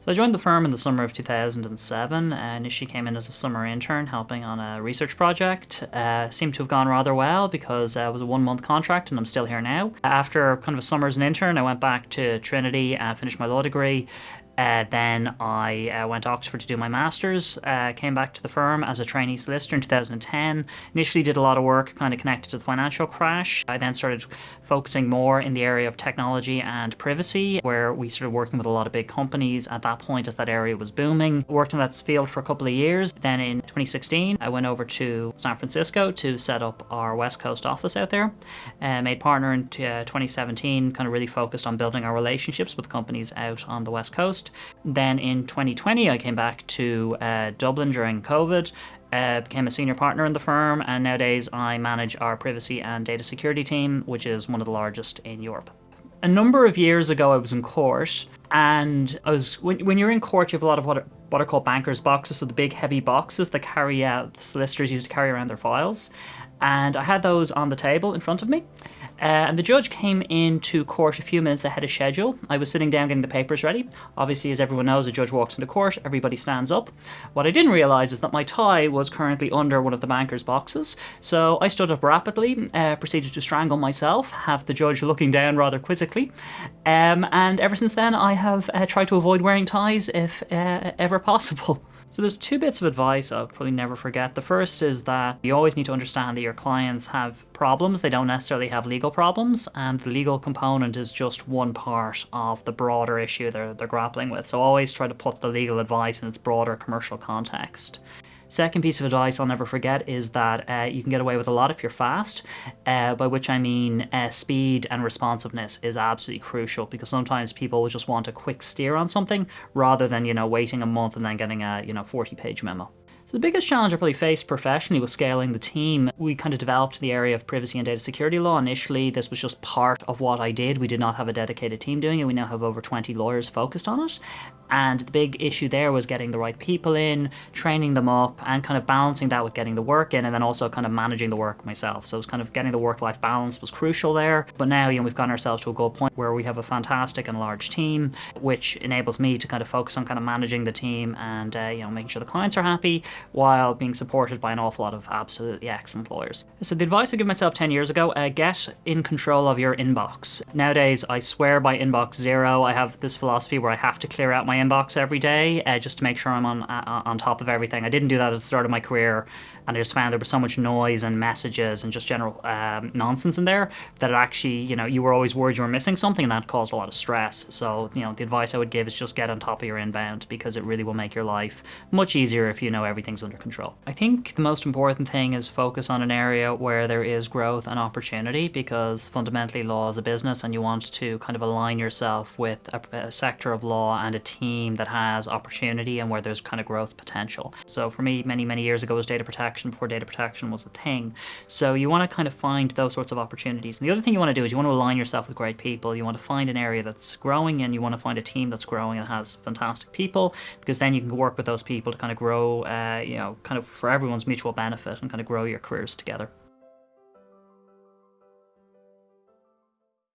So I joined the firm in the summer of 2007. Initially came in as a summer intern helping on a research project. Seemed to have gone rather well because it was a 1 month contract and I'm still here now. After kind of a summer as an intern, I went back to Trinity and finished my law degree. Then I went to Oxford to do my master's, came back to the firm as a trainee solicitor in 2010. Initially did a lot of work kind of connected to the financial crash. I then started focusing more in the area of technology and privacy, where we started working with a lot of big companies at that point as that area was booming. Worked in that field for a couple of years. Then in 2016, I went over to San Francisco to set up our West Coast office out there. Made partner in 2017, kind of really focused on building our relationships with companies out on the West Coast. Then in 2020, I came back to Dublin during COVID, became a senior partner in the firm, and nowadays I manage our privacy and data security team, which is one of the largest in Europe. A number of years ago, I was in court, and when you're in court, you have a lot of what are called bankers' boxes, so the big heavy boxes that solicitors use to carry around their files. And I had those on the table in front of me. And the judge came into court a few minutes ahead of schedule. I was sitting down getting the papers ready. Obviously, as everyone knows, a judge walks into court, everybody stands up. What I didn't realise is that my tie was currently under one of the banker's boxes. So I stood up rapidly, proceeded to strangle myself, have the judge looking down rather quizzically. And ever since then, I have tried to avoid wearing ties if ever possible. So there's two bits of advice I'll probably never forget. The first is that you always need to understand that your clients have problems. They don't necessarily have legal problems, and the legal component is just one part of the broader issue they're grappling with. So always try to put the legal advice in its broader commercial context. Second piece of advice I'll never forget is that you can get away with a lot if you're fast, by which I mean speed and responsiveness is absolutely crucial, because sometimes people will just want a quick steer on something rather than, waiting a month and then getting a, 40-page memo. So the biggest challenge I probably faced professionally was scaling the team. We kind of developed the area of privacy and data security law. Initially, this was just part of what I did. We did not have a dedicated team doing it. We now have over 20 lawyers focused on it. And the big issue there was getting the right people in, training them up, and kind of balancing that with getting the work in, and then also kind of managing the work myself. So it was kind of getting the work-life balance was crucial there. But now, we've gotten ourselves to a good point where we have a fantastic and large team, which enables me to kind of focus on kind of managing the team and, making sure the clients are happy, while being supported by an awful lot of absolutely excellent lawyers. So the advice I gave myself 10 years ago, get in control of your inbox. Nowadays, I swear by inbox zero. I have this philosophy where I have to clear out my inbox every day just to make sure I'm on top of everything. I didn't do that at the start of my career, and I just found there was so much noise and messages and just general nonsense in there that it actually, you were always worried you were missing something, and that caused a lot of stress. So, the advice I would give is just get on top of your inbound, because it really will make your life much easier if you know everything's under control. I think the most important thing is focus on an area where there is growth and opportunity, because fundamentally law is a business, and you want to kind of align yourself with a sector of law and a team that has opportunity and where there's kind of growth potential. So for me, many years ago, was data protection before data protection was a thing. So you want to kind of find those sorts of opportunities. And the other thing you want to do is you want to align yourself with great people. You want to find an area that's growing, and you want to find a team that's growing and has fantastic people, because then you can work with those people to kind of grow, kind of for everyone's mutual benefit, and kind of grow your careers together.